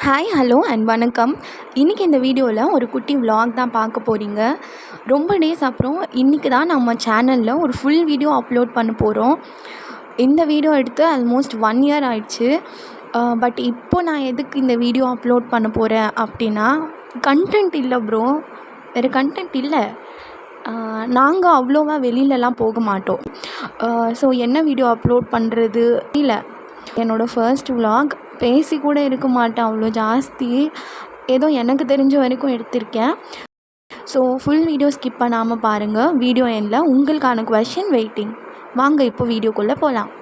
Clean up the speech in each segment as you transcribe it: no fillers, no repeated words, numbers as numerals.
Hi, hello and வணக்கம். இன்றைக்கி இந்த வீடியோவில் ஒரு குட்டி விலாக் தான் பார்க்க போகிறீங்க. ரொம்ப டேஸ் அப்புறம் இன்றைக்கி தான் நம்ம சேனலில் ஒரு ஃபுல் வீடியோ அப்லோட் பண்ண போகிறோம். இந்த வீடியோ எடுத்து ஆல்மோஸ்ட் 1 இயர் ஆயிடுச்சு. பட் இப்போ நான் எதுக்கு இந்த வீடியோ அப்லோட் பண்ண போகிறேன் அப்படின்னா, கண்டென்ட் இல்லை ப்ரோ, வேறு கண்டென்ட் இல்லை. நாங்கள் அவ்வளோவா வெளியிலலாம் போக மாட்டோம். ஸோ என்ன வீடியோ அப்லோட் பண்ணுறது இல்லை. என்னோடய ஃபர்ஸ்ட் விலாக் பேசி கூட இருக்க மாட்டேன் அவ்வளோ ஜாஸ்தி. ஏதோ எனக்கு தெரிஞ்ச வரைக்கும் எடுத்திருக்கேன். ஸோ ஃபுல் வீடியோ ஸ்கிப் பண்ணாமல் பாருங்கள். வீடியோ எண்டில் உங்களுக்கான குவெஸ்சன் வெயிட்டிங். வாங்க இப்போ வீடியோக்குள்ளே போகலாம்.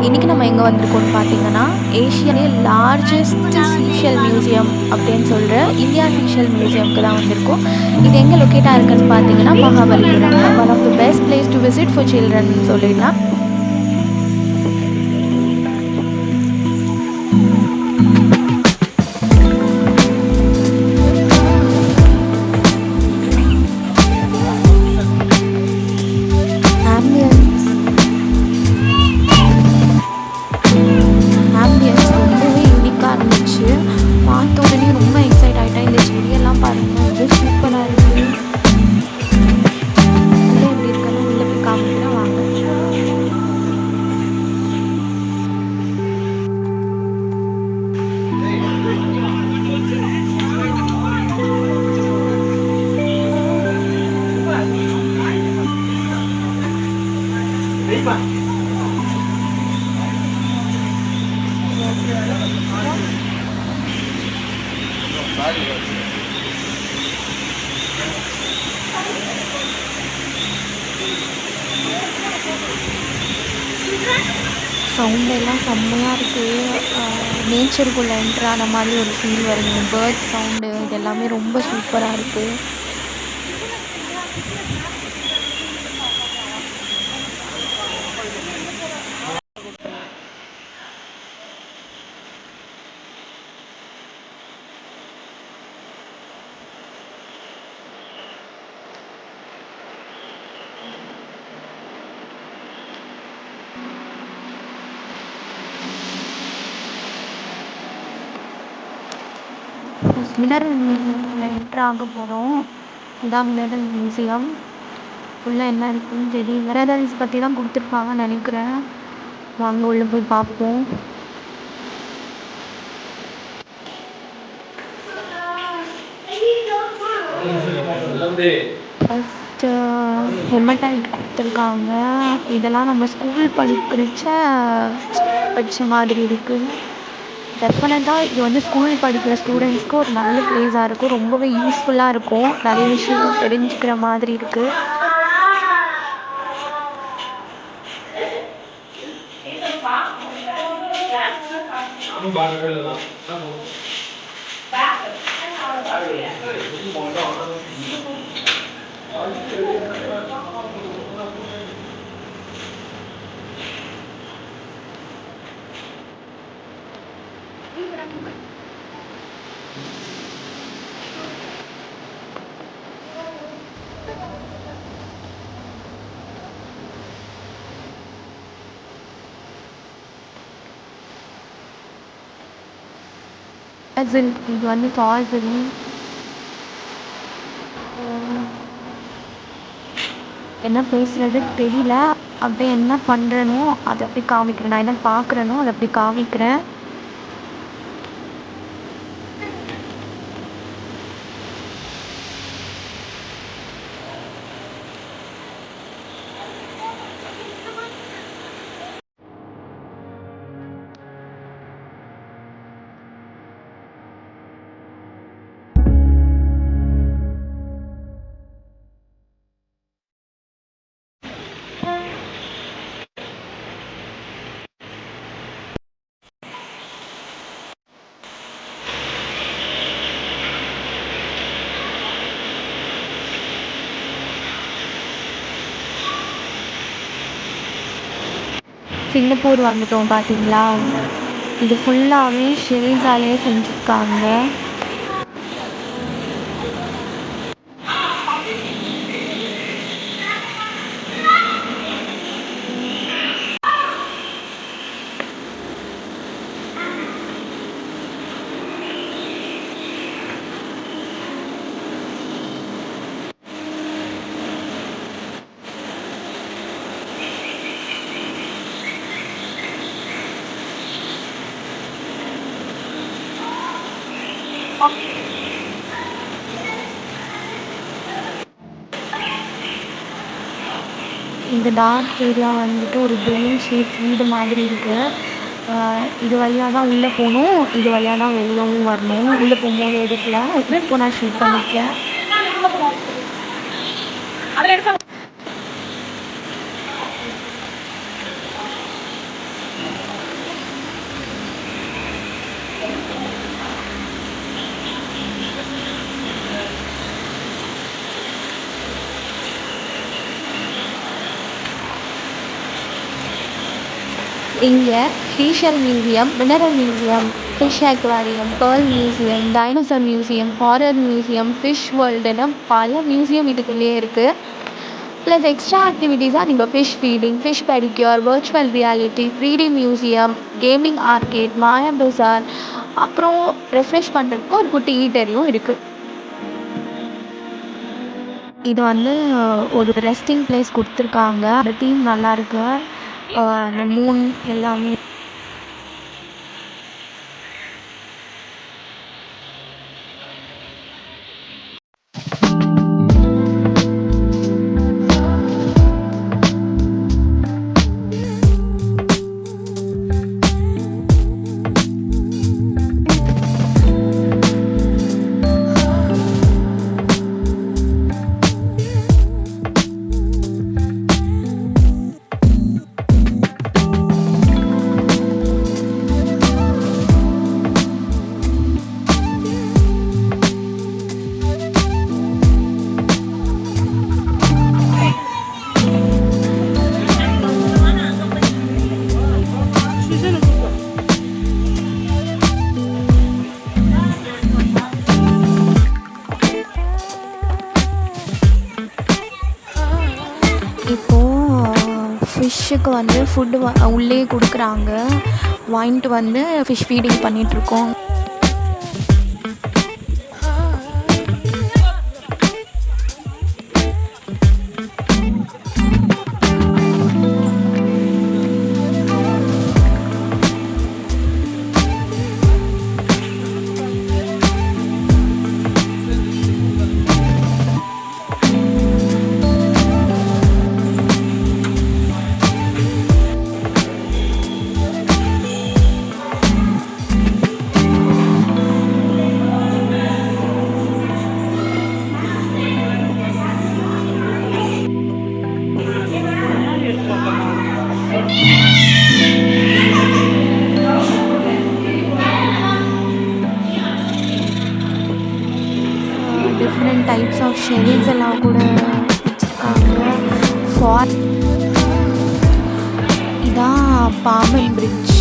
இன்றைக்கி நம்ம எங்கே வந்திருக்கோம்னு பார்த்தீங்கன்னா, ஏஷியாவிலே லார்ஜஸ்ட் சீஷல் மியூசியம் அப்படின்னு சொல்கிற இந்தியா சீஷல் மியூசியம்க்கு தான் வந்திருக்கோம். இது எங்கே லொக்கேட்டாக இருக்குதுன்னு பார்த்தீங்கன்னா, Mahabalipuram. One of the best place to visit for children சொல்லிடலாம். பார்த்த உடனே ரொம்ப எக்ஸைட் ஆகிட்டேன். இந்த செடியெல்லாம் பாருங்கள், அது சூப்பராக இருக்குது. உள்ளே எப்படி இருக்குன்னு உள்ளே போய் காமிக்கிறேன் வாங்க. சவுண்டெல்லாம் செம்மையாக இருக்குது. நேச்சருக்குள்ளே என்ட்ரான மாதிரி ஒரு ஃபீல் வருது. பேர்ட் சவுண்டு இது எல்லாமே ரொம்ப சூப்பராக இருக்குது. மினரல் மியூசியத்தில் என்ட்ரு ஆக போகிறோம். இதான் மினரல் மியூசியம். உள்ளே என்ன இருக்குதுன்னு தெரியும். மினரல்ஸ் பற்றி தான் கொடுத்துருப்பாங்கன்னு நினைக்கிறேன். வாங்க உள்ளே போய் பார்ப்போம். ஃபஸ்ட்டு ஹெமடைட் கொடுத்துருக்காங்க. இதெல்லாம் நம்ம ஸ்கூல் படிக்கிறச்ச படித்த மாதிரி இருக்குது. டெஃபினட்டாக இது வந்து ஸ்கூல் படிக்கிற ஸ்டூடெண்ட்ஸ்க்கு ஒரு நல்ல ப்ளேஸாக இருக்கும். ரொம்பவே யூஸ்ஃபுல்லாக இருக்கும். நிறைய விஷயம் தெரிஞ்சுக்கிற மாதிரி இருக்குது. இது வந்து பால்பெரி. என்ன பேசுகிறது தெரியல. அப்படியே என்ன பண்ணுறனோ அதை அப்படி காமிக்கிறேன். நான் என்ன பார்க்குறேனோ அதை அப்படி காமிக்கிறேன். சிங்கப்பூர் வந்துட்டோம் பார்த்தீங்களா. இது ஃபுல்லாகவே ஷெல்ஸாலேயே செஞ்சுருக்காங்க. இந்த டார்க் ஏரியா வந்துட்டு ஒரு பிரெயின் ஷேப் வீடு மாதிரி இருக்குது. இது வழியாக தான் உள்ளே போகணும், இது வழியாக தான் வெளியவும் வரணும். உள்ளே போகும்போது எடுக்கல, இப்போ நான் ஷூட் பண்ணிக்கேன். இங்கே seashell museum, mineral museum, fish aquarium, pearl museum, dinosaur museum, horror museum, fish வேர்ல்டுன்னு பல மியூசியம் இதுக்குள்ளேயே இருக்குது. ப்ளஸ் எக்ஸ்ட்ரா ஆக்டிவிட்டீஸாக நீங்கள் fish feeding, fish pedicure, virtual reality, 3D museum, gaming arcade, Maya Bazar, அப்புறம் ரெஃப்ரெஷ் பண்ணுறதுக்கு ஒரு குட்டி ஈட்டரியும் இருக்குது. இது வந்து ஒரு ரெஸ்டிங் பிளேஸ் கொடுத்துருக்காங்க. அந்த தீம் நல்லாயிருக்கு. அந்த மூன் எல்லாமே ஃபிஷ்ஷுக்கு வந்து ஃபுட்டு உள்ளே கொடுக்குறாங்க. வாங்கிட்டு வந்து ஃபிஷ் ஃபீடிங் பண்ணிகிட்ருக்கோம். டிஃப்ரெண்ட் டைப்ஸ் ஆஃப் ஷெல்ஸ் எல்லாம் கூட வச்சுருக்காங்க. இதான் Pamban bridge,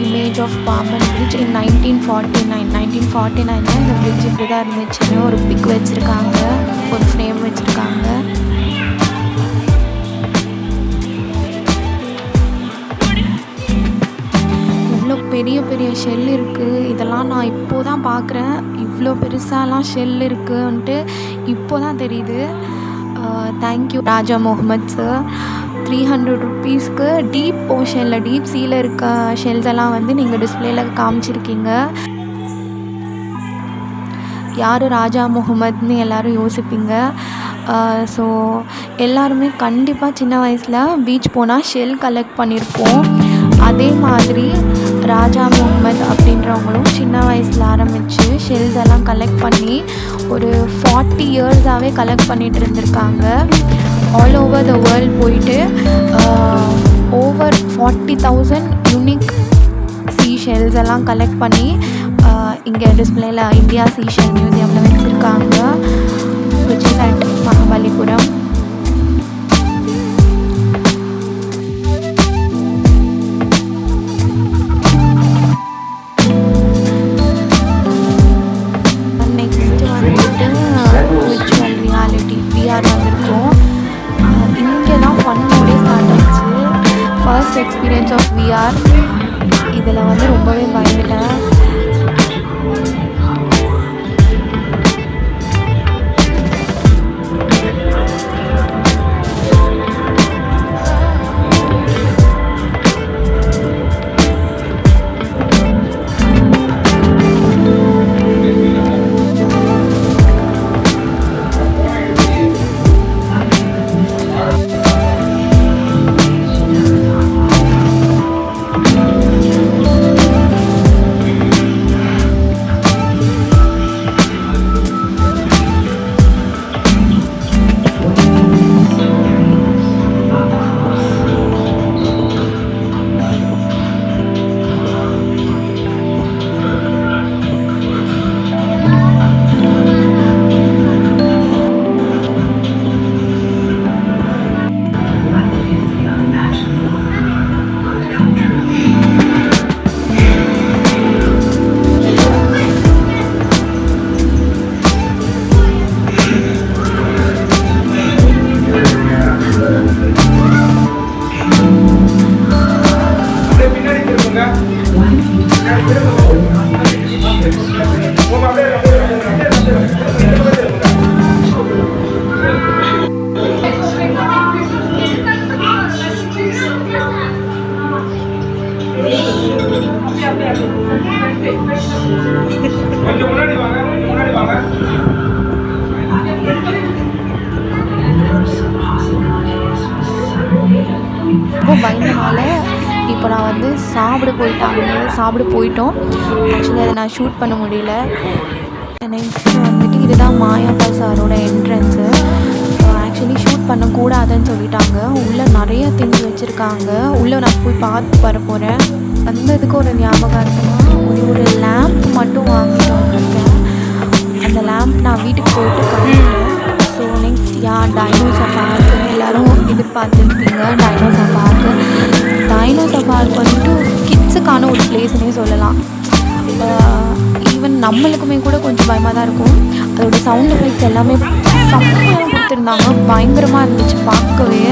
image of Pamban bridge in 1949 இந்த பிரிட்ஜ் இப்படி தான் இருந்துச்சுன்னு ஒரு பிக் வச்சுருக்காங்க, ஒரு ஃப்ரேம் வச்சுருக்காங்க. பெரிய பெரிய ஷெல் இருக்குது. இதெல்லாம் நான் இப்போது தான் பார்க்குறேன். இவ்வளோ பெருசாலாம் ஷெல் இருக்குன்ட்டு இப்போ தான் தெரியுது. தேங்க்யூ ராஜா முகமது சார். 300 ருப்பீஸ்க்கு டீப் ஓஷனில், டீப் சீயில் இருக்க ஷெல்ஸ் எல்லாம் வந்து நீங்கள் டிஸ்பிளேயில் காமிச்சிருக்கீங்க. யார் ராஜா முகமதுன்னு எல்லோரும் யோசிப்பீங்க. ஸோ எல்லாருமே கண்டிப்பாக சின்ன வயசில் பீச் போனால் ஷெல் கலெக்ட் பண்ணியிருப்போம். அதே மாதிரி ராஜா முகமது அப்படின்றவங்களும் சின்ன வயசில் ஆரம்பித்து ஷெல்ஸ் எல்லாம் கலெக்ட் பண்ணி ஒரு 40 இயர்ஸாகவே கலெக்ட் பண்ணிகிட்டு இருந்திருக்காங்க. ஆல் ஓவர் த வேர்ல்ட் போயிட்டு ஓவர் 40,000 யூனிக் சீ ஷெல்ஸ் எல்லாம் கலெக்ட் பண்ணி இங்கே டிஸ்பிளேயில் இந்தியா சீஷெல் மியூசியமில் வச்சுருக்காங்க, விச் இஸ் அட் மகாபலிபுரம். ரொம்ப பயந்தனால இப்போ நான் வந்து சாப்பிட போயிட்டோம். ஆக்சுவலி அதை நான் ஷூட் பண்ண முடியல. நெக்ஸ்ட்டு வந்துட்டு இதுதான் மாயாப்பா சாரோட என்ட்ரன்ஸு. ஆக்சுவலி ஷூட் பண்ணக்கூடாதுன்னு சொல்லிட்டாங்க. உள்ளே நிறைய திங்ஸ் வச்சுருக்காங்க. உள்ளே நான் போய் பார்த்து வர போகிறேன். வந்ததுக்கு ஒரு ஞாபகார்த்தமாக ஒரு லேம்ப் மட்டும் வாங்கிட்டு வந்திருக்கேன். அந்த லேம்ப் நான் வீட்டுக்கு போயிட்டு பண்ணிட்டேன். ஸோ நெக்ஸ்ட் டைனோசர் பார்க்கு எல்லோரும் எதிர்பார்த்துருக்கீங்க. டைனோசர் பார்க் வந்துட்டு கிட்ஸுக்கான ஒரு பிளேஸ்னே சொல்லலாம். ஈவன் நம்மளுக்குமே கூட கொஞ்சம் பயமாக தான் இருக்கும். அதோடய சவுண்ட் எஃபெக்ட்ஸ் எல்லாமே செம்மையாக கொடுத்துருந்தாங்க. பயங்கரமாக இருந்துச்சு பார்க்கவே.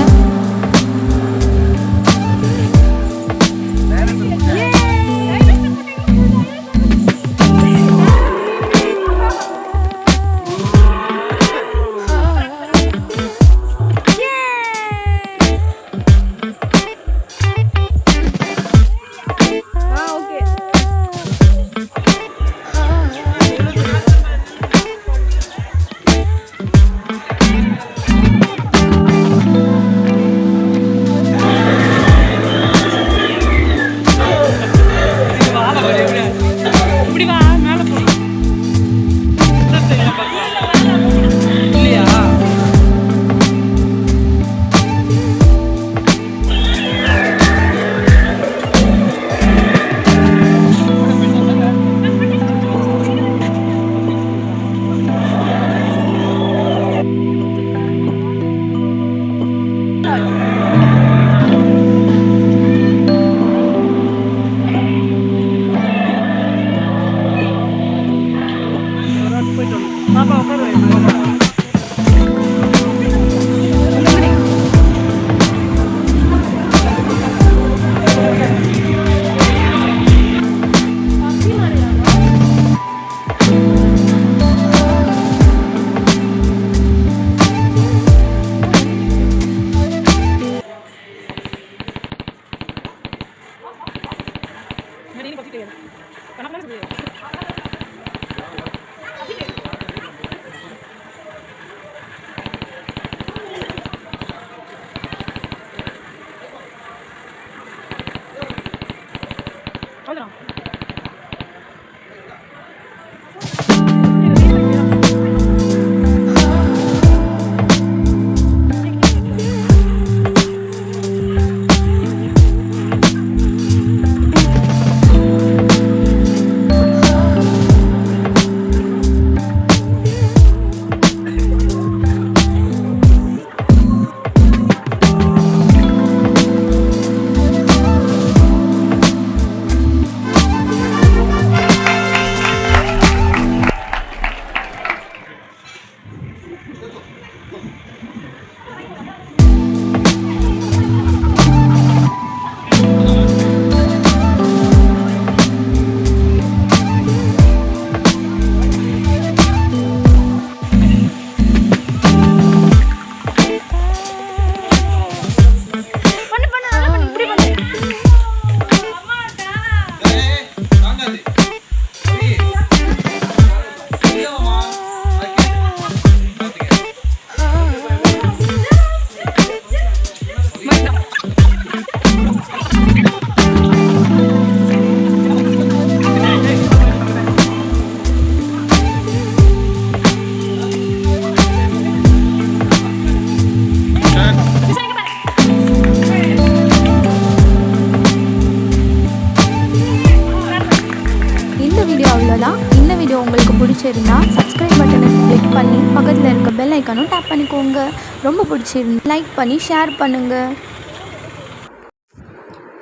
பிடிச்சிருந்தா சப்ஸ்கிரைப் பட்டனை கிளிக் பண்ணி பக்கத்தில் இருக்க பெல் ஐக்கானும் டேப் பண்ணிக்கோங்க. ரொம்ப பிடிச்சிருந்தா லைக் பண்ணி ஷேர் பண்ணுங்கள்.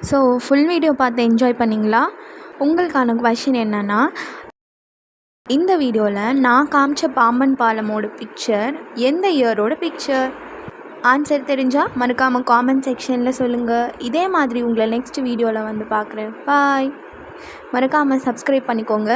ஸோ ஃபுல் வீடியோ பார்த்து என்ஜாய் பண்ணிங்களா? உங்களுக்கான கொஷின் என்னென்னா, இந்த வீடியோவில் நான் காமிச்ச பாம்பன் பாலமோட பிக்சர் எந்த இயரோட பிக்சர்? ஆன்சர் தெரிஞ்சால் மறக்காமல் காமெண்ட் செக்ஷனில் சொல்லுங்கள். இதே மாதிரி உங்களை நெக்ஸ்ட் வீடியோவில் வந்து பார்க்குறேன். பாய். மறக்காமல் சப்ஸ்கிரைப் பண்ணிக்கோங்க.